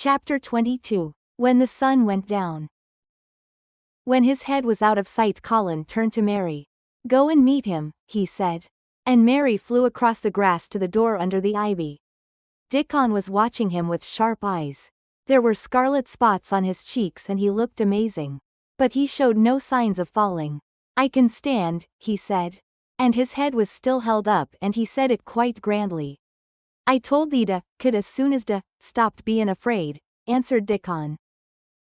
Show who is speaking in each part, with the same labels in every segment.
Speaker 1: Chapter 22. When the sun went down. When his head was out of sight, Colin turned to Mary. "Go and meet him," he said. And Mary flew across the grass to the door under the ivy. Dickon was watching him with sharp eyes. There were scarlet spots on his cheeks and he looked amazing. But he showed no signs of falling. "I can stand," he said. And his head was still held up and he said it quite grandly. "I told thee to, could as soon as to, stopped bein' afraid," answered Dickon.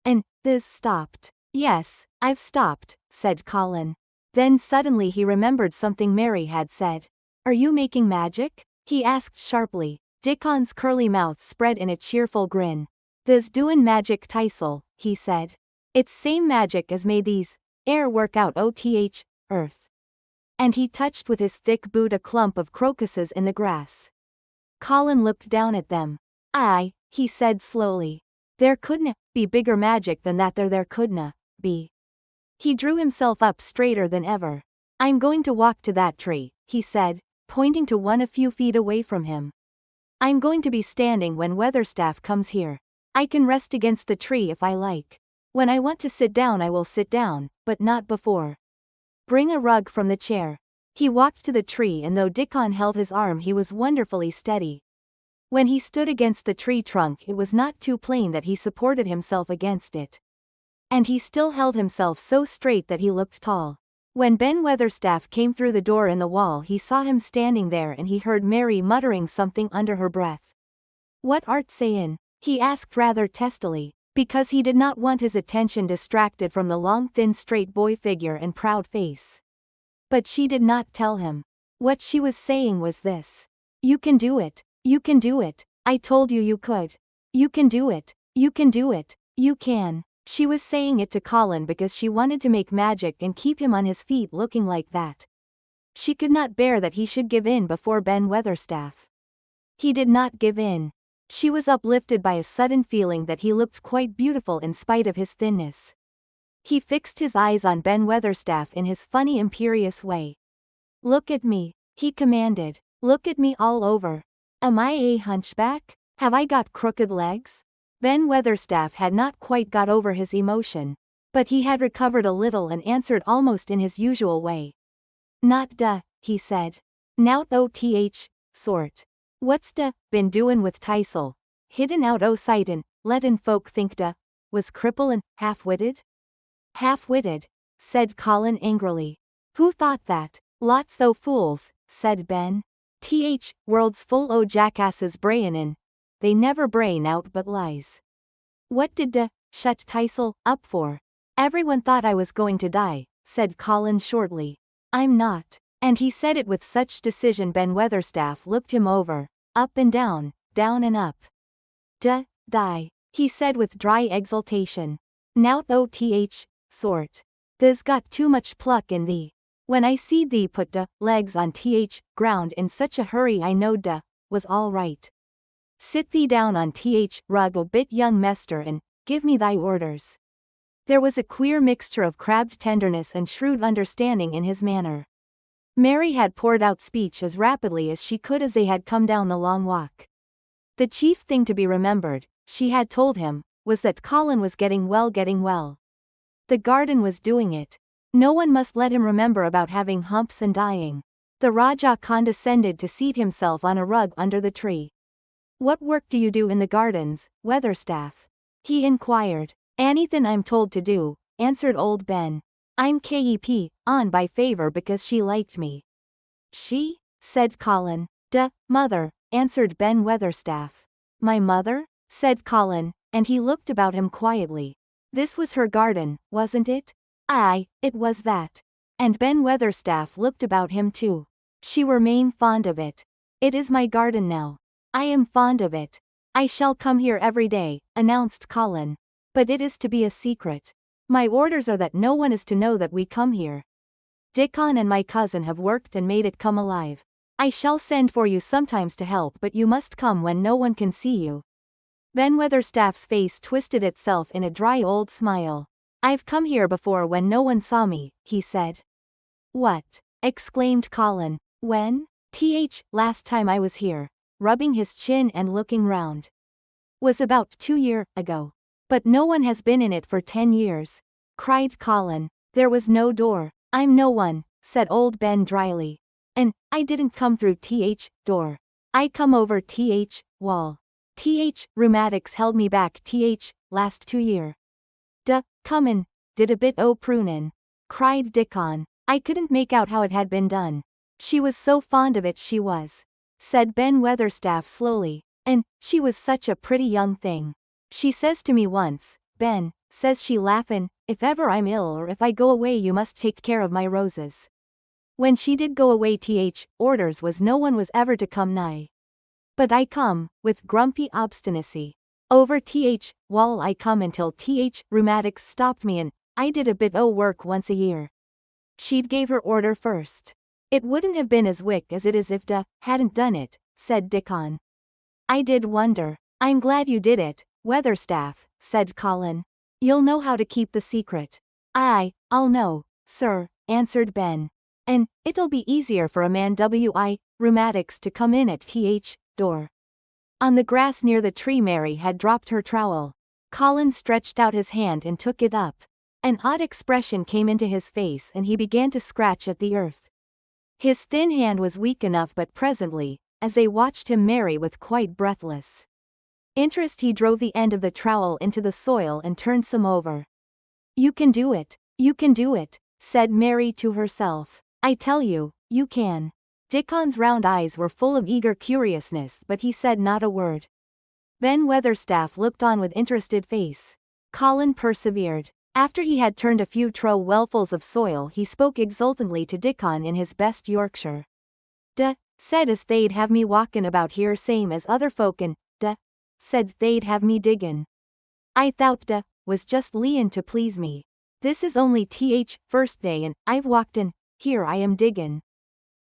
Speaker 1: "And, this stopped?" "Yes, I've stopped," said Colin. Then suddenly he remembered something Mary had said. "Are you making magic?" he asked sharply. Dickon's curly mouth spread in a cheerful grin. "Tha's doin' magic, Tysel," he said. "It's same magic as made these air work out earth." And he touched with his thick boot a clump of crocuses in the grass. Colin looked down at them. "Aye," he said slowly. "There couldna be bigger magic than that there couldna be." He drew himself up straighter than ever. "I'm going to walk to that tree," he said, pointing to one a few feet away from him. "I'm going to be standing when Weatherstaff comes here. I can rest against the tree if I like. When I want to sit down I will sit down, but not before. Bring a rug from the chair." He walked to the tree and though Dickon held his arm he was wonderfully steady. When he stood against the tree trunk it was not too plain that he supported himself against it. And he still held himself so straight that he looked tall. When Ben Weatherstaff came through the door in the wall he saw him standing there and he heard Mary muttering something under her breath. "What art sayin'?" he asked rather testily, because he did not want his attention distracted from the long thin straight boy figure and proud face. But she did not tell him. What she was saying was this. "You can do it. You can do it. I told you you could. You can do it. You can do it. You can." She was saying it to Colin because she wanted to make magic and keep him on his feet looking like that. She could not bear that he should give in before Ben Weatherstaff. He did not give in. She was uplifted by a sudden feeling that he looked quite beautiful in spite of his thinness. He fixed his eyes on Ben Weatherstaff in his funny imperious way. "Look at me," he commanded. "Look at me all over. Am I a hunchback? Have I got crooked legs?" Ben Weatherstaff had not quite got over his emotion, but he had recovered a little and answered almost in his usual way. "Not duh," he said. "Nout sort. What's duh been doin' with Tysel? Hidden out sight and lettin' folk think duh was cripple and half-witted?" "Half-witted," said Colin angrily. "Who thought that? Lots o' fools," said Ben. World's full o' jackasses brayin' in. They never brain out but lies. What did duh shut Tysel up for?" "Everyone thought I was going to die," said Colin shortly. "I'm not." And he said it with such decision Ben Weatherstaff looked him over, up and down and up. "Duh, die," he said with dry exultation. "Nout sort. Tha's got too much pluck in thee. When I seed thee put legs on ground in such a hurry I knowed was all right. Sit thee down on rug a bit young mester and give me thy orders." There was a queer mixture of crabbed tenderness and shrewd understanding in his manner. Mary had poured out speech as rapidly as she could as they had come down the long walk. The chief thing to be remembered, she had told him, was that Colin was getting well. The garden was doing it. No one must let him remember about having humps and dying. The Rajah condescended to seat himself on a rug under the tree. "What work do you do in the gardens, Weatherstaff?" he inquired. "Anythin' I'm told to do," answered old Ben. "I'm on by favor because she liked me." "She?" said Colin. Mother," answered Ben Weatherstaff. "My mother?" said Colin, and he looked about him quietly. This was her garden, wasn't it? Aye, it was that. And Ben Weatherstaff looked about him too. "She were main fond of it. It is my garden now. I am fond of it. I shall come here every day," announced Colin. "But it is to be a secret. My orders are that no one is to know that we come here. Dickon and my cousin have worked and made it come alive. I shall send for you sometimes to help but you must come when no one can see you." Ben Weatherstaff's face twisted itself in a dry old smile. "I've come here before when no one saw me," he said. "What?" exclaimed Colin. "When? Last time I was here," rubbing his chin and looking round. Was about 2 years ago. But no one has been in it for 10 years. Cried Colin. There was no door. I'm no one, said old Ben dryly. And, I didn't come through door. I come over wall. Rheumatics held me back last 2 year. Comin', did a bit o' prunin'. Cried Dickon. I couldn't make out how it had been done. She was so fond of it she was. Said Ben Weatherstaff slowly. And, she was such a pretty young thing. She says to me once, Ben, says she laughin', if ever I'm ill or if I go away you must take care of my roses. When she did go away orders was no one was ever to come nigh. But I come, with grumpy obstinacy. Over wall I come until rheumatics stopped me and, I did a bit o' work once a year. She'd gave her order first. It wouldn't have been as wick as it is if hadn't done it, said Dickon. I did wonder. I'm glad you did it, Weatherstaff, said Colin. You'll know how to keep the secret. Aye, I'll know, sir, answered Ben. And, it'll be easier for a man rheumatics to come in at door. On the grass near the tree Mary had dropped her trowel. Colin stretched out his hand and took it up. An odd expression came into his face and he began to scratch at the earth. His thin hand was weak enough but presently, as they watched him Mary with quite breathless interest he drove the end of the trowel into the soil and turned some over. You can do it, said Mary to herself. I tell you, you can. Dickon's round eyes were full of eager curiousness but he said not a word. Ben Weatherstaff looked on with interested face. Colin persevered. After he had turned a few trowelfuls of soil he spoke exultantly to Dickon in his best Yorkshire. Said as they'd have me walkin' about here same as other folk and, said they'd have me diggin'. I thought was just leein' to please me. This is only first day and, I've walked in, here I am diggin'.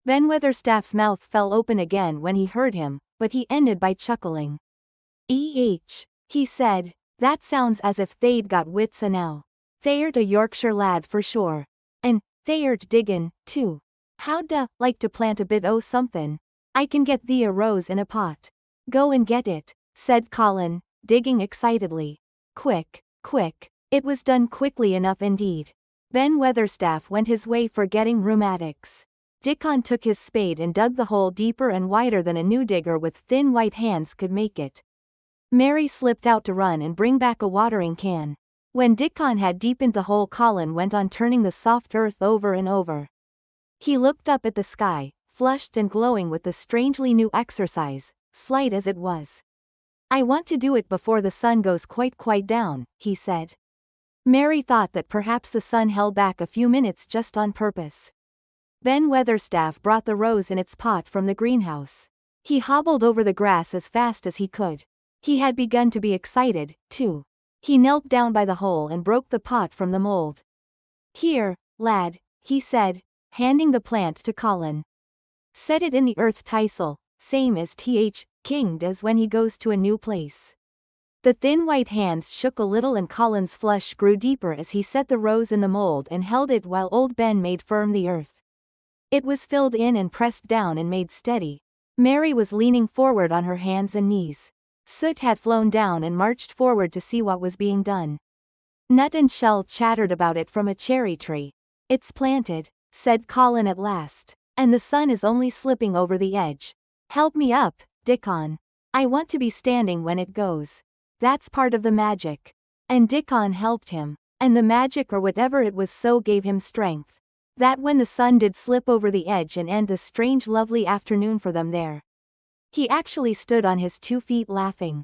Speaker 1: Ben Weatherstaff's mouth fell open again when he heard him, but he ended by chuckling. He said, that sounds as if they'd got wits enow. They'rt a Yorkshire lad for sure. And, they'rt diggin', too. How'd like to plant a bit o' somethin'? I can get thee a rose in a pot. Go and get it, said Colin, digging excitedly. Quick. It was done quickly enough indeed. Ben Weatherstaff went his way forgetting rheumatics. Dickon took his spade and dug the hole deeper and wider than a new digger with thin white hands could make it. Mary slipped out to run and bring back a watering can. When Dickon had deepened the hole Colin went on turning the soft earth over and over. He looked up at the sky, flushed and glowing with the strangely new exercise, slight as it was. I want to do it before the sun goes quite down, he said. Mary thought that perhaps the sun held back a few minutes just on purpose. Ben Weatherstaff brought the rose in its pot from the greenhouse. He hobbled over the grass as fast as he could. He had begun to be excited, too. He knelt down by the hole and broke the pot from the mold. Here, lad, he said, handing the plant to Colin. Set it in the earth tisel, same as King does when he goes to a new place. The thin white hands shook a little and Colin's flush grew deeper as he set the rose in the mold and held it while old Ben made firm the earth. It was filled in and pressed down and made steady. Mary was leaning forward on her hands and knees. Soot had flown down and marched forward to see what was being done. Nut and Shell chattered about it from a cherry tree. It's planted, said Colin at last, and the sun is only slipping over the edge. Help me up, Dickon. I want to be standing when it goes. That's part of the magic. And Dickon helped him, and the magic or whatever it was so gave him strength. That when the sun did slip over the edge and end the strange lovely afternoon for them there. He actually stood on his 2 feet laughing.